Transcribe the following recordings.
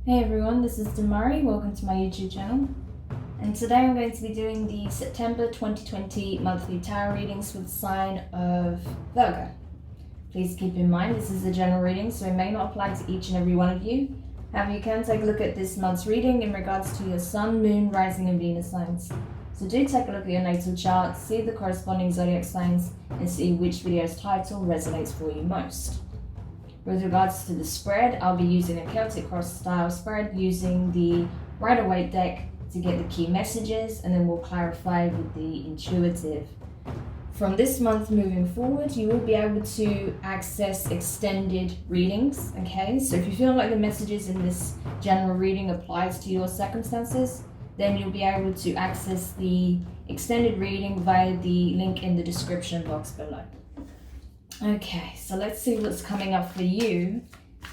Hey everyone, this is Demari. Welcome to my YouTube channel. And today I'm going to be doing the September 2020 monthly tarot readings with the sign of Virgo. Please keep in mind this is a general reading, so it may not apply to each and every one of you. However, you can take a look at this month's reading in regards to your Sun, Moon, Rising and Venus signs. So do take a look at your natal chart, see the corresponding zodiac signs, and see which video's title resonates for you most. With regards to the spread, I'll be using a Celtic cross style spread using the Rider-Waite deck to get the key messages, and then we'll clarify with the intuitive. From this month moving forward, you will be able to access extended readings, okay? So if you feel like the messages in this general reading applies to your circumstances, then you'll be able to access the extended reading via the link in the description box below. Okay, so let's see what's coming up for you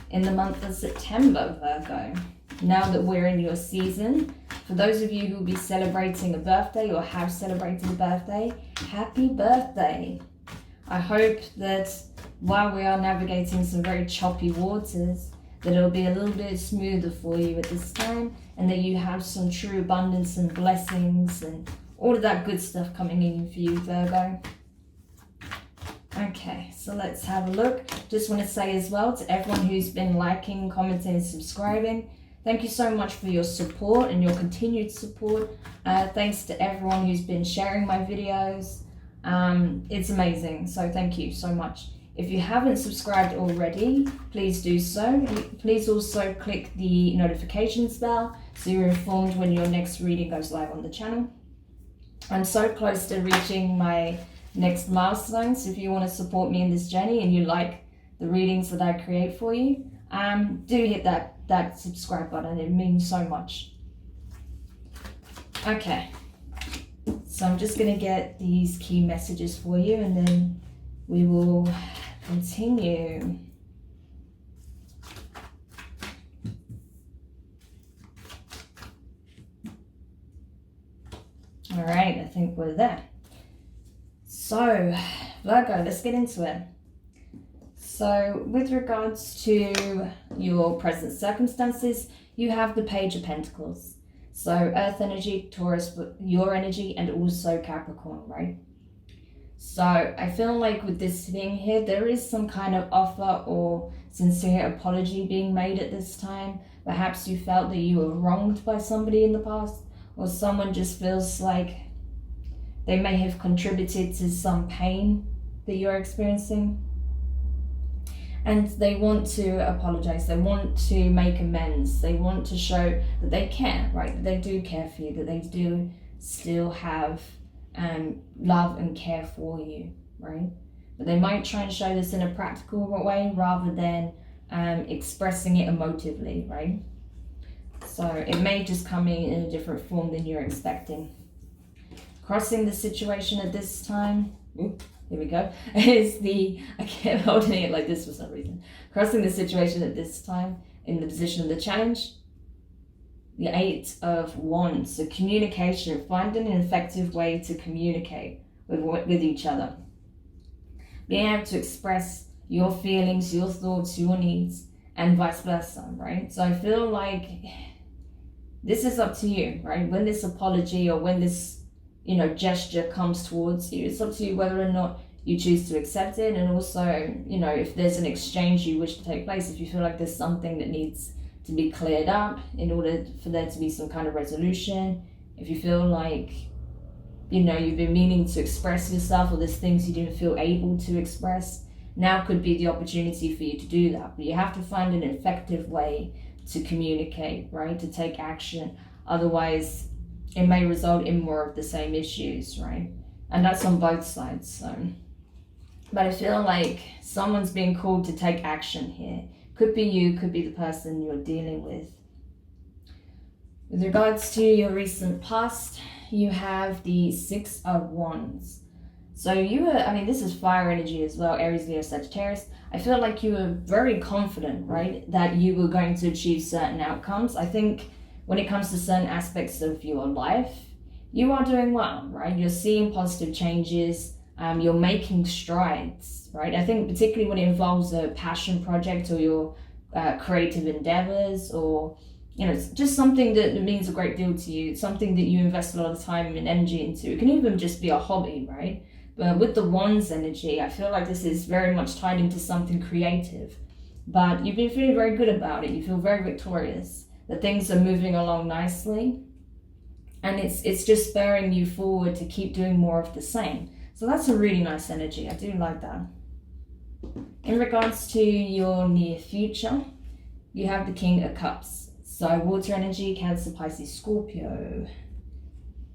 in the month of September, Virgo. Now that we're in your season, for those of you who will be celebrating a birthday or have celebrated a birthday, happy birthday. I hope that while we are navigating some very choppy waters, that it'll be a little bit smoother for you at this time, and that you have some true abundance and blessings and all of that good stuff coming in for you, Virgo. Okay, so let's have a look. Just want to say as well to everyone who's been liking, commenting, and subscribing, thank you so much for your support and your continued support. Thanks to everyone who's been sharing my videos. It's amazing, so thank you so much. If you haven't subscribed already, please do so. Please also click the notifications bell so you're informed when your next reading goes live on the channel. I'm so close to reaching my next milestone, so if you want to support me in this journey and you like the readings that I create for you, do hit that subscribe button. It means so much. Okay, so I'm just going to get these key messages for you and then we will continue. All right, I think we're there. So, Virgo, let's get into it. So, with regards to your present circumstances, you have the Page of Pentacles. So, Earth energy, Taurus, your energy, and also Capricorn, right? So, I feel like with this thing here, there is some kind of offer or sincere apology being made at this time. Perhaps you felt that you were wronged by somebody in the past, or someone just feels like they may have contributed to some pain that you're experiencing. And they want to apologize. They want to make amends. They want to show that they care, right? That they do care for you, that they do still have love and care for you, right? But they might try and show this in a practical way rather than expressing it emotively, right? So it may just come in a different form than you're expecting. Crossing the situation at this time, here we go, is I kept holding it like this for some reason. Crossing the situation at this time in the position of the challenge, the 8 of Wands. So communication, finding an effective way to communicate with each other. Being able to express your feelings, your thoughts, your needs, and vice versa, right? So I feel like this is up to you, right? When this apology or when this gesture comes towards you, it's up to you whether or not you choose to accept it, and also, if there's an exchange you wish to take place, if you feel like there's something that needs to be cleared up in order for there to be some kind of resolution, if you feel like, you've been meaning to express yourself or there's things you didn't feel able to express, now could be the opportunity for you to do that. But you have to find an effective way to communicate, right? To take action. Otherwise, it may result in more of the same issues, right? And that's on both sides. So, but I feel like someone's being called to take action here. Could be you, could be the person you're dealing with. With regards to your recent past, you have the 6 of Wands. So you were, this is fire energy as well, Aries, Leo, Sagittarius. I feel like you were very confident, right? That you were going to achieve certain outcomes. I think when it comes to certain aspects of your life, you are doing well, right? You're seeing positive changes. You're making strides, right? I think particularly when it involves a passion project or your creative endeavors, or you know, it's just something that means a great deal to you. It's something that you invest a lot of time and energy into. It can even just be a hobby, right? But with the Wands energy, I feel like this is very much tied into something creative. But you've been feeling very good about it. You feel very victorious. That things are moving along nicely. And it's just spurring you forward to keep doing more of the same. So that's a really nice energy. I do like that. In regards to your near future, you have the King of Cups. So water energy, Cancer, Pisces, Scorpio.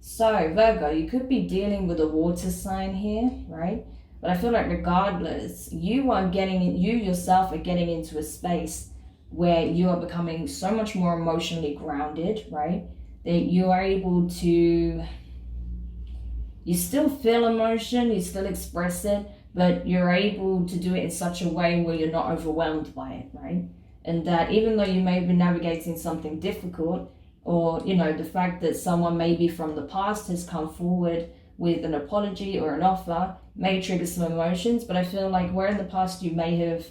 So Virgo, you could be dealing with a water sign here, right? But I feel like regardless, you yourself are getting into a space where you are becoming so much more emotionally grounded, right? That you are able to, you still feel emotion, you still express it, but you're able to do it in such a way where you're not overwhelmed by it, right? And that even though you may have been navigating something difficult, or, you know, the fact that someone maybe from the past has come forward with an apology or an offer may trigger some emotions, but I feel like where in the past you may have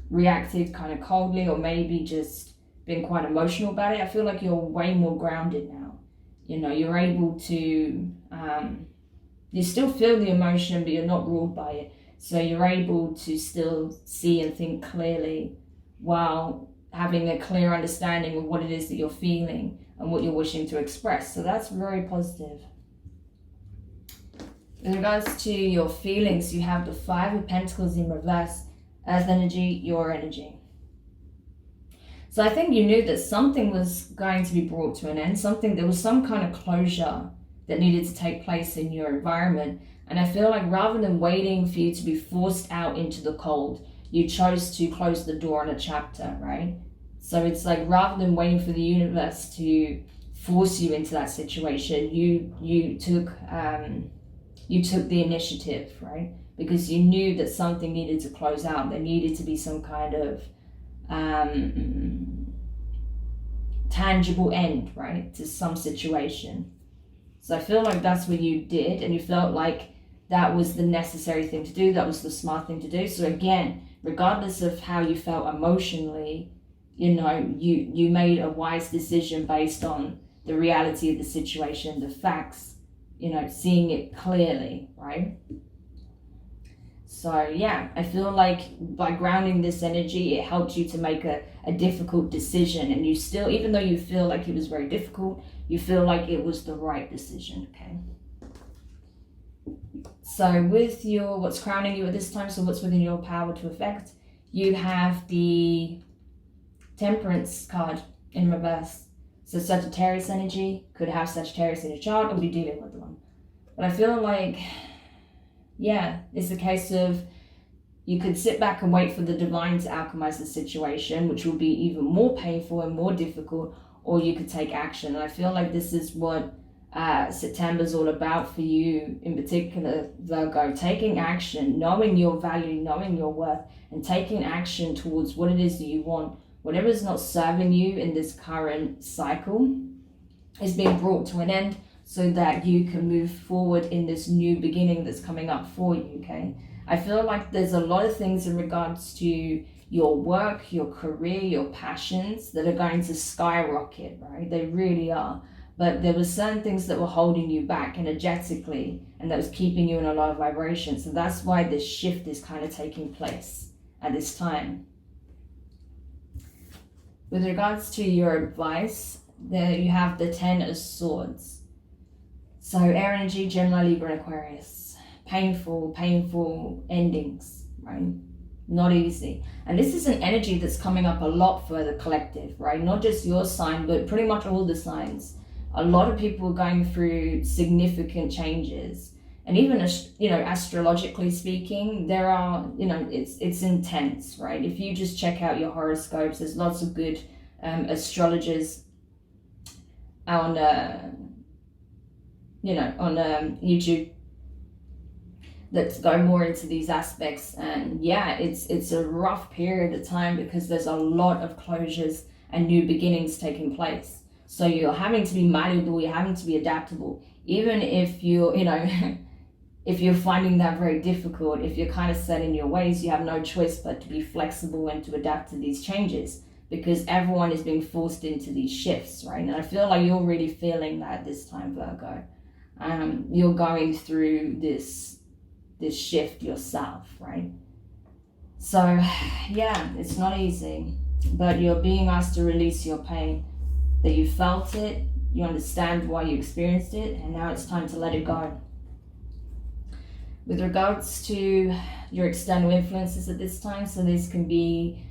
reacted kind of coldly or maybe just been quite emotional about it, I feel like you're way more grounded now. You know, you're able to, you still feel the emotion, but you're not ruled by it. So you're able to still see and think clearly while having a clear understanding of what it is that you're feeling and what you're wishing to express. So that's very positive. In regards to your feelings, you have the Five of Pentacles in reverse. Earth energy, your energy. So I think you knew that something was going to be brought to an end. There was some kind of closure that needed to take place in your environment. And I feel like rather than waiting for you to be forced out into the cold, you chose to close the door on a chapter, right? So it's like rather than waiting for the universe to force you into that situation, you took the initiative, right? Because you knew that something needed to close out. There needed to be some kind of tangible end, right, to some situation. So I feel like that's what you did, and you felt like that was the necessary thing to do. That was the smart thing to do. So again, regardless of how you felt emotionally, you know, you made a wise decision based on the reality of the situation, the facts, you know, seeing it clearly, right? So yeah, I feel like by grounding this energy, it helped you to make a difficult decision, and you still, even though you feel like it was very difficult, you feel like it was the right decision, okay? So with your, what's crowning you at this time, so what's within your power to affect, you have the Temperance card in reverse. So Sagittarius energy, could have Sagittarius in your chart or be dealing with one. But I feel like, yeah, it's a case of you could sit back and wait for the divine to alchemize the situation, which will be even more painful and more difficult, or you could take action. And I feel like this is what September's all about for you in particular, Virgo. Taking action, knowing your value, knowing your worth, and taking action towards what it is that you want. Whatever is not serving you in this current cycle is being brought to an end so that you can move forward in this new beginning that's coming up for you, okay? I feel like there's a lot of things in regards to your work, your career, your passions that are going to skyrocket, right? They really are. But there were certain things that were holding you back energetically, and that was keeping you in a lot of vibration. So that's why this shift is kind of taking place at this time. With regards to your advice, there you have the 10 of Swords. So air energy, Gemini, Libra, and Aquarius. Painful endings, right? Not easy. And this is an energy that's coming up a lot for the collective, right? Not just your sign, but pretty much all the signs. A lot of people are going through significant changes. And even, you know, astrologically speaking, there are, you know, it's intense, right? If you just check out your horoscopes, there's lots of good astrologers on, you know, on YouTube that go more into these aspects. And yeah, it's a rough period of time because there's a lot of closures and new beginnings taking place. So you're having to be malleable, you're having to be adaptable, even if you're, you know, if you're finding that very difficult, if you're kind of set in your ways, you have no choice but to be flexible and to adapt to these changes. because everyone is being forced into these shifts, right? And I feel like you're really feeling that this time, Virgo. You're going through this shift yourself, right? So yeah, it's not easy, but you're being asked to release your pain, that you felt it, you understand why you experienced it, and now it's time to let it go. With regards to your external influences at this time, so this can be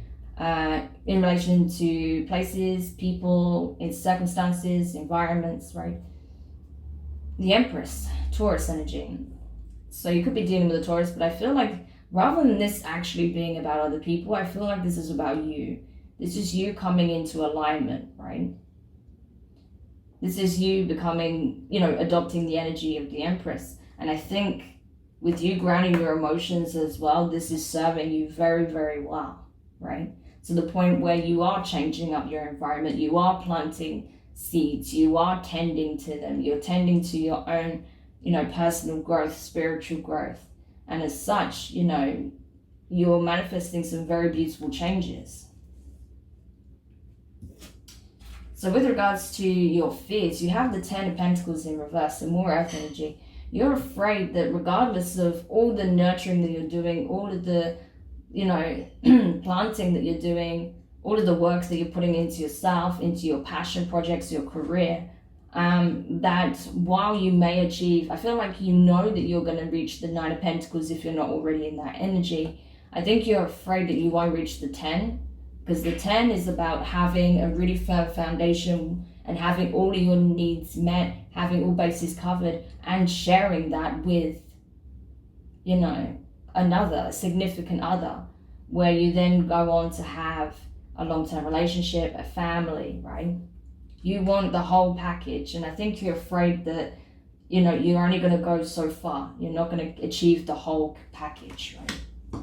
in relation to places, people, in circumstances, environments, right? The Empress, Taurus energy. So you could be dealing with a Taurus, but I feel like rather than this actually being about other people, I feel like this is about you. This is you coming into alignment, right? This is you becoming, adopting the energy of the Empress. And I think with you grounding your emotions as well, this is serving you very, very well, right? To the point where you are changing up your environment, you are planting seeds, you are tending to them, you're tending to your own, personal growth, spiritual growth. And as such, you're manifesting some very beautiful changes. So with regards to your fears, you have the 10 of Pentacles in reverse, and more earth energy. You're afraid that regardless of all the nurturing that you're doing, all of the, planting that you're doing, all of the work that you're putting into yourself, into your passion projects, your career, that while you may achieve, I feel like that you're going to reach the 9 of Pentacles if you're not already in that energy. I think you're afraid that you won't reach the 10, because the 10 is about having a really firm foundation and having all of your needs met, having all bases covered, and sharing that with, another significant other, where you then go on to have a long-term relationship, a family, right? You want the whole package, and I think you're afraid that, you're only going to go so far. You're not going to achieve the whole package, right?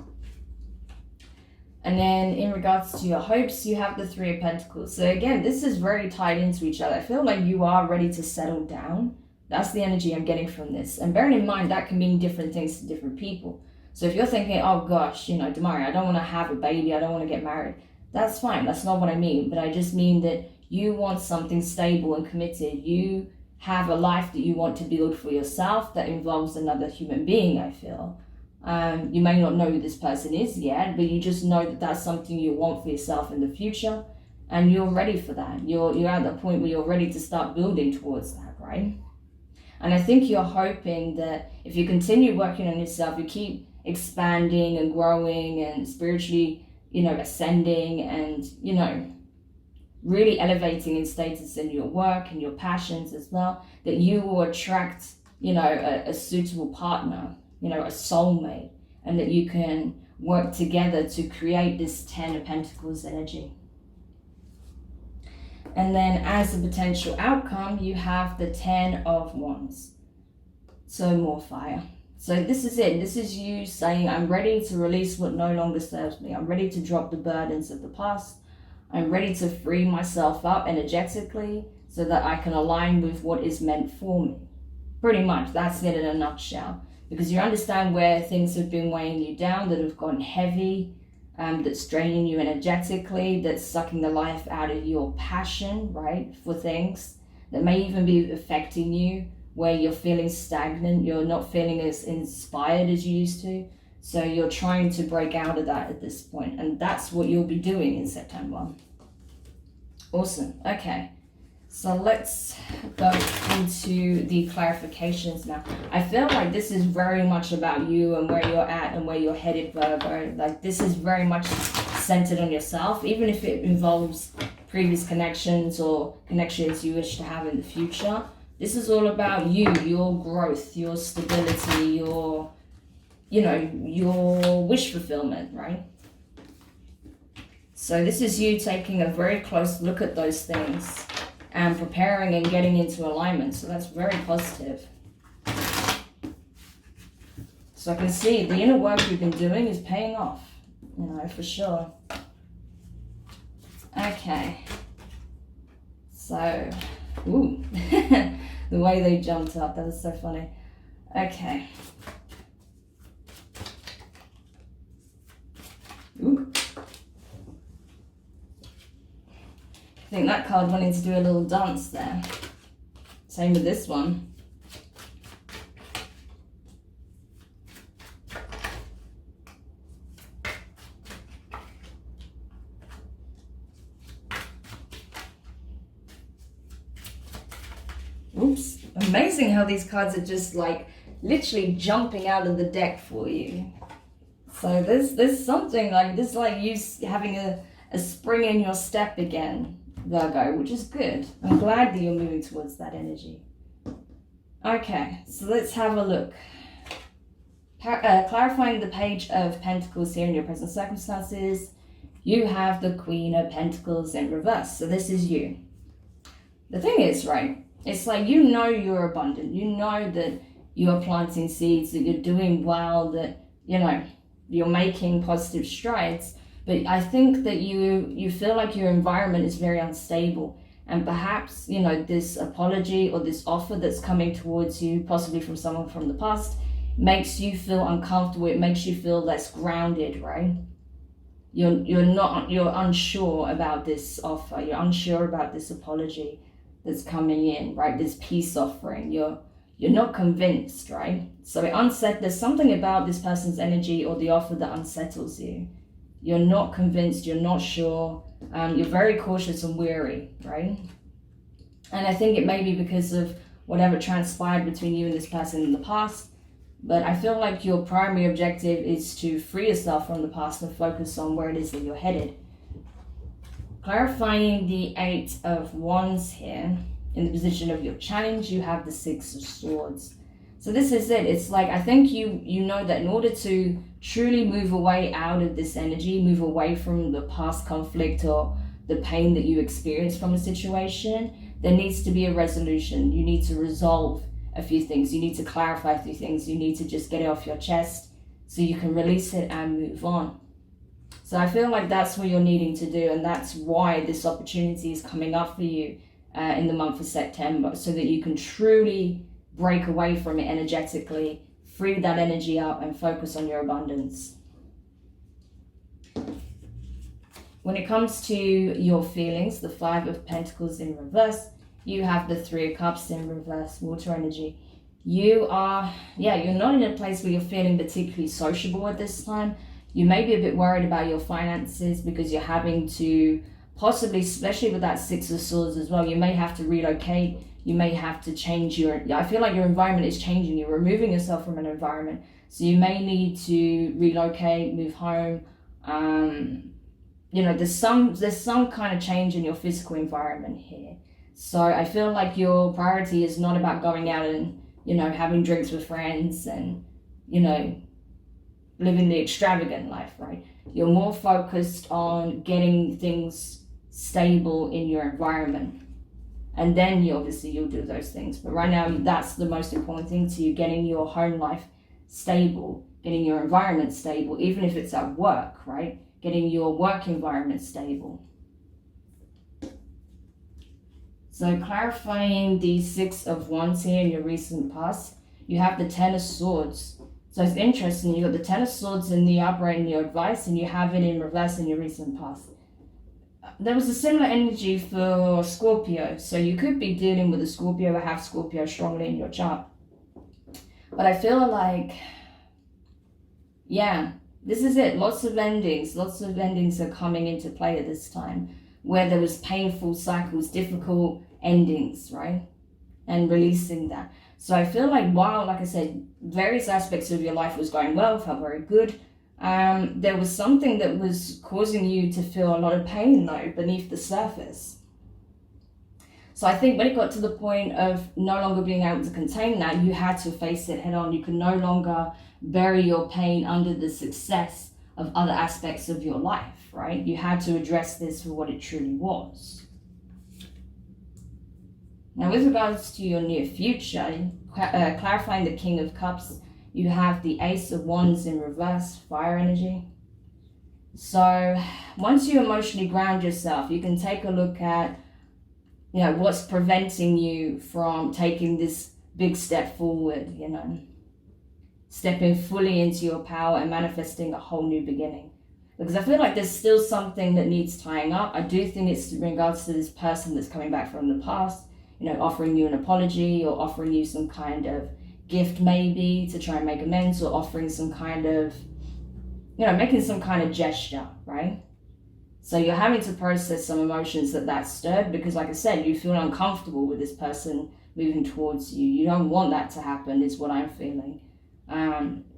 And then in regards to your hopes, you have the 3 of Pentacles. So again, this is very tied into each other. I feel like you are ready to settle down. That's the energy I'm getting from this. And bearing in mind, that can mean different things to different people. So if you're thinking, oh gosh, Demari, I don't want to have a baby, I don't want to get married. That's fine. That's not what I mean. But I just mean that you want something stable and committed. You have a life that you want to build for yourself that involves another human being, I feel. You may not know who this person is yet, but you just know that that's something you want for yourself in the future, and you're ready for that. You're at the point where you're ready to start building towards that, right? And I think you're hoping that if you continue working on yourself, you keep expanding and growing and spiritually, ascending and, really elevating in status in your work and your passions as well, that you will attract, a suitable partner, a soulmate, and that you can work together to create this 10 of Pentacles energy. And then as a potential outcome, you have the 10 of Wands. So more fire. So this is it. This is you saying, I'm ready to release what no longer serves me. I'm ready to drop the burdens of the past. I'm ready to free myself up energetically so that I can align with what is meant for me. Pretty much, that's it in a nutshell. Because you understand where things have been weighing you down, that have gotten heavy, that's draining you energetically, that's sucking the life out of your passion, right, for things, that may even be affecting you, where you're feeling stagnant, you're not feeling as inspired as you used to. So you're trying to break out of that at this point, and that's what you'll be doing in September. Awesome. Okay. So let's go into the clarifications now. I feel like this is very much about you and where you're at and where you're headed, Virgo. Like this is very much centered on yourself, even if it involves previous connections or connections you wish to have in the future. This is all about you, your growth, your stability, your wish fulfillment, right? So this is you taking a very close look at those things and preparing and getting into alignment. So that's very positive. So I can see the inner work you've been doing is paying off, for sure. Okay. So, ooh, the way they jumped up, that was so funny. Okay. Ooh. I think that card wanted to do a little dance there. Same with this one. Oops. Amazing how these cards are just like literally jumping out of the deck for you. So there's something like this, like you having a spring in your step again, Virgo, which is good. I'm glad that you're moving towards that energy. Okay, so let's have a look. Clarifying the Page of Pentacles here in your present circumstances, you have the Queen of Pentacles in reverse. So this is you. The thing is, right, it's like you know you're abundant. You know that you're planting seeds, that you're doing well, that, you know, you're making positive strides. But I think that you feel like your environment is very unstable. And perhaps, you know, this apology or this offer that's coming towards you, possibly from someone from the past, makes you feel uncomfortable. It makes you feel less grounded, right? You're unsure about this offer. You're unsure about this apology that's coming in, right? This peace offering. You're not convinced, right? So there's something about this person's energy or the offer that unsettles you. You're not convinced, you're not sure, you're very cautious and weary, right? And I think it may be because of whatever transpired between you and this person in the past, but I feel like your primary objective is to free yourself from the past and focus on where it is that you're headed. Clarifying the Eight of Wands here, in the position of your challenge, you have the Six of Swords. So this is it. It's like, I think you know that in order to truly move away out of this energy, move away from the past conflict or the pain that you experienced from a situation, there needs to be a resolution. You need to resolve a few things. You need to clarify a few things. You need to just get it off your chest so you can release it and move on. So I feel like that's what you're needing to do, and that's why this opportunity is coming up for you in the month of September, so that you can truly break away from it energetically, free that energy up and focus on your abundance. When it comes to your feelings, the Five of Pentacles in reverse, you have the Three of Cups in reverse, water energy. You're not in a place where you're feeling particularly sociable at this time. You may be a bit worried about your finances because you're having to possibly, especially with that Six of Swords as well, you may have to relocate. You may have to change I feel like your environment is changing. You're removing yourself from an environment. So you may need to relocate, move home. There's some kind of change in your physical environment here. So I feel like your priority is not about going out and, having drinks with friends and, living the extravagant life, right? You're more focused on getting things stable in your environment. And then you'll do those things. But right now, that's the most important thing to you, getting your home life stable, getting your environment stable, even if it's at work, right? Getting your work environment stable. So clarifying the Six of Wands here in your recent past, you have the Ten of Swords. So it's interesting, you got the Ten of Swords in the upright in your advice, and you have it in reverse in your recent past. There was a similar energy for Scorpio. So you could be dealing with a Scorpio or have Scorpio strongly in your chart. But I feel like, this is it. Lots of endings are coming into play at this time, where there was painful cycles, difficult endings, right? And releasing that. So I feel like while, like I said, various aspects of your life was going well, felt very good, there was something that was causing you to feel a lot of pain though beneath the surface. So I think when it got to the point of no longer being able to contain that, you had to face it head on. You could no longer bury your pain under the success of other aspects of your life, right? You had to address this for what it truly was. Now with regards to your near future, clarifying the King of Cups, you have the Ace of Wands in reverse, fire energy. So once you emotionally ground yourself, you can take a look at, what's preventing you from taking this big step forward, stepping fully into your power and manifesting a whole new beginning. because I feel like there's still something that needs tying up. I do think it's in regards to this person that's coming back from the past, you know, offering you an apology or offering you some kind of gift maybe to try and make amends, or offering some kind of, you know, making some kind of gesture, right? So you're having to process some emotions that stirred, because like I said, you feel uncomfortable with this person moving towards you. You don't want that to happen, is what I'm feeling.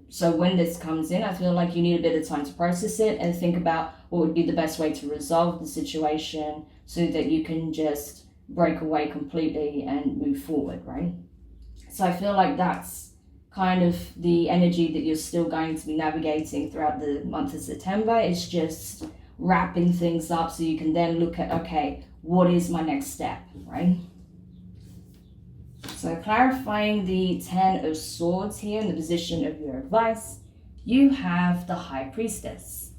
So when this comes in, I feel like you need a bit of time to process it and think about what would be the best way to resolve the situation so that you can just break away completely and move forward, right? So I feel like that's kind of the energy that you're still going to be navigating throughout the month of September. It's just wrapping things up so you can then look at, okay, what is my next step, right? So clarifying the 10 of Swords here in the position of your advice, you have the High Priestess.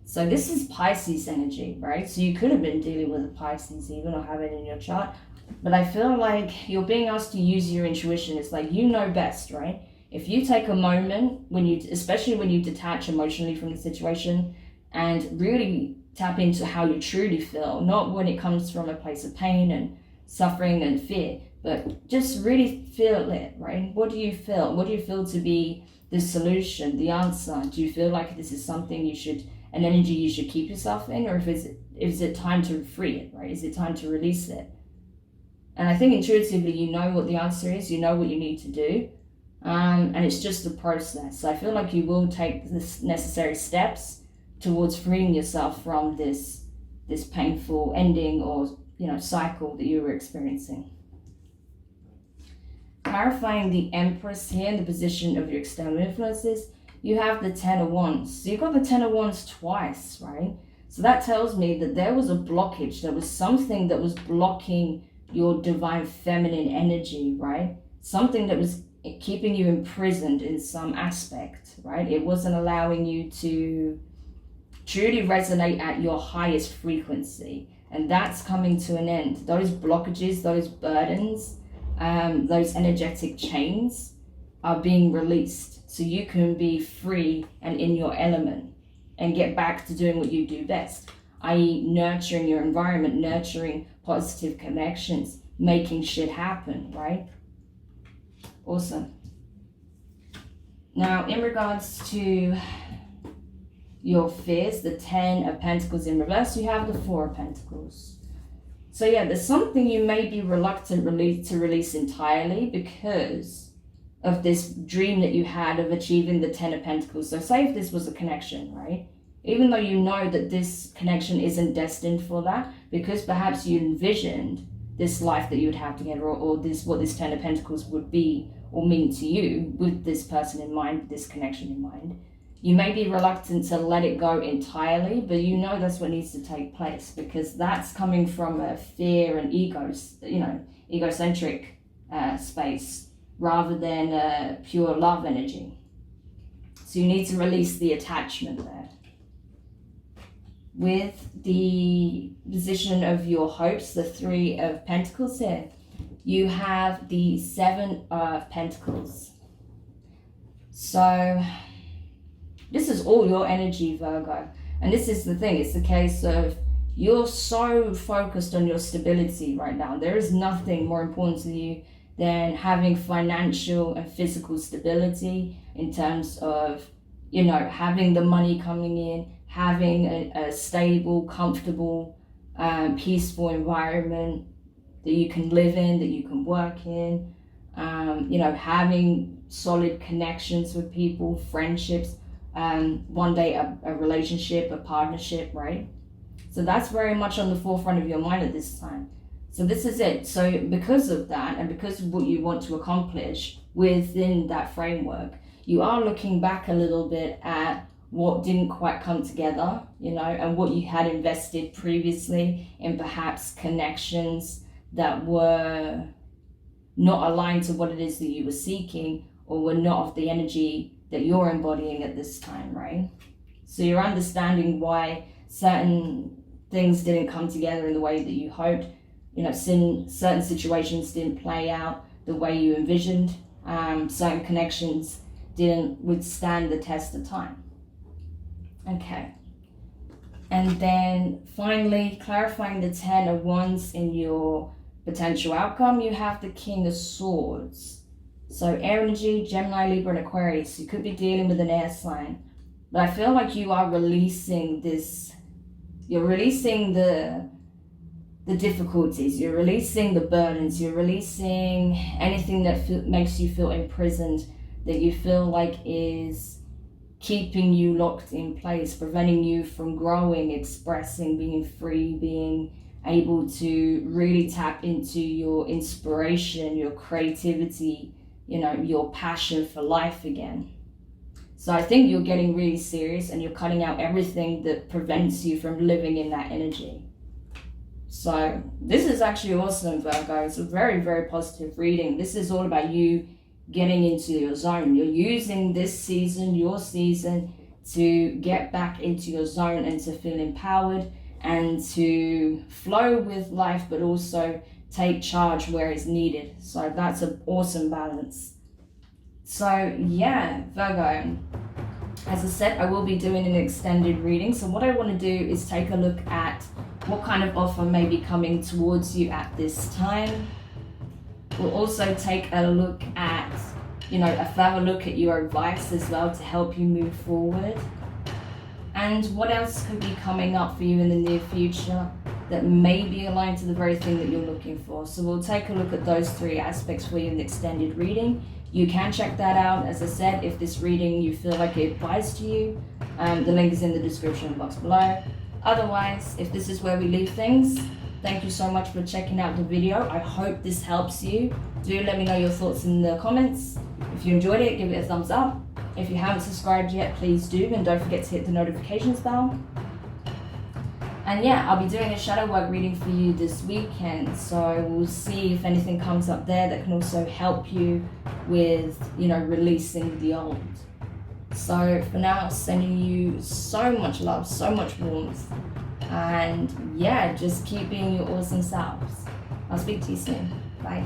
So this is Pisces energy, right? So you could have been dealing with a Pisces even, or have it in your chart. But I feel like you're being asked to use your intuition. It's like, you know best, right? If you take a moment, especially when you detach emotionally from the situation and really tap into how you truly feel, not when it comes from a place of pain and suffering and fear, but just really feel it, right? What do you feel? What do you feel to be the solution, the answer? Do you feel like this is something an energy you should keep yourself in, or is it time to free it, right? Is it time to release it? And I think intuitively you know what the answer is, you know what you need to do, and it's just a process. So I feel like you will take the necessary steps towards freeing yourself from this painful ending or, you know, cycle that you were experiencing. Clarifying the Empress here in the position of your external influences, you have the 10 of Wands. So you got the 10 of Wands twice, right? So that tells me that there was a blockage. There was something that was blocking your divine feminine energy, right? Something that was keeping you imprisoned in some aspect, right? It wasn't allowing you to truly resonate at your highest frequency. And that's coming to an end. Those blockages, those burdens, those energetic chains are being released so you can be free and in your element and get back to doing what you do best, i.e. nurturing your environment, nurturing positive connections, making shit happen, right? Awesome. Now, in regards to your fears, the 10 of Pentacles in reverse, you have the 4 of Pentacles. So yeah, there's something you may be reluctant to release entirely because of this dream that you had of achieving the 10 of Pentacles. So say if this was a connection, right? Even though you know that this connection isn't destined for that, because perhaps you envisioned this life that you would have together, or what this 10 of Pentacles would be or mean to you with this person in mind, this connection in mind. You may be reluctant to let it go entirely, but you know that's what needs to take place, because that's coming from a fear and egocentric space rather than a pure love energy. So you need to release the attachment there. With the position of your hopes, the 3 of Pentacles here, you have the 7 of Pentacles. So this is all your energy, Virgo. And this is the thing, it's the case of you're so focused on your stability right now. There is nothing more important to you than having financial and physical stability in terms of, you know, having the money coming in, having a stable, comfortable, peaceful environment that you can live in, that you can work in, you know, having solid connections with people, friendships, one day a relationship, a partnership, right? So that's very much on the forefront of your mind at this time. So this is it. So because of that, and because of what you want to accomplish within that framework, you are looking back a little bit at what didn't quite come together, you know, and what you had invested previously in perhaps connections that were not aligned to what it is that you were seeking, or were not of the energy that you're embodying at this time, right? So you're understanding why certain things didn't come together in the way that you hoped, you know, certain situations didn't play out the way you envisioned, certain connections didn't withstand the test of time. Okay, And then finally, clarifying the 10 of Wands in your potential outcome, you have the King of Swords. So air energy, Gemini, Libra, and Aquarius. You could be dealing with an air sign. But I feel like you are releasing this. You're releasing the difficulties. You're releasing the burdens. You're releasing anything that makes you feel imprisoned, that you feel like is keeping you locked in place, preventing you from growing, expressing, being free, being able to really tap into your inspiration, your creativity, you know, your passion for life again. So I think you're getting really serious and you're cutting out everything that prevents you from living in that energy. So this is actually awesome, Virgo. It's a very, very positive reading. This is all about you getting into your zone. You're using this season, your season, to get back into your zone and to feel empowered and to flow with life, but also take charge where it's needed. So that's an awesome balance. So yeah, Virgo, as I said, I will be doing an extended reading. So what I want to do is take a look at what kind of offer may be coming towards you at this time. We'll also take a look at, you know, a further look at your advice as well to help you move forward. And what else could be coming up for you in the near future that may be aligned to the very thing that you're looking for. So we'll take a look at those three aspects for you in the extended reading. You can check that out. As I said, if this reading you feel like it applies to you, the link is in the description box below. Otherwise, if this is where we leave things, thank you so much for checking out the video. I hope this helps you. Do let me know your thoughts in the comments. If you enjoyed it, give it a thumbs up. If you haven't subscribed yet, please do, and don't forget to hit the notifications bell. And yeah, I'll be doing a shadow work reading for you this weekend, so we'll see if anything comes up there that can also help you with, you know, releasing the old. So for now, sending you so much love, so much warmth, and yeah, just keep being your awesome selves. I'll speak to you soon. Bye.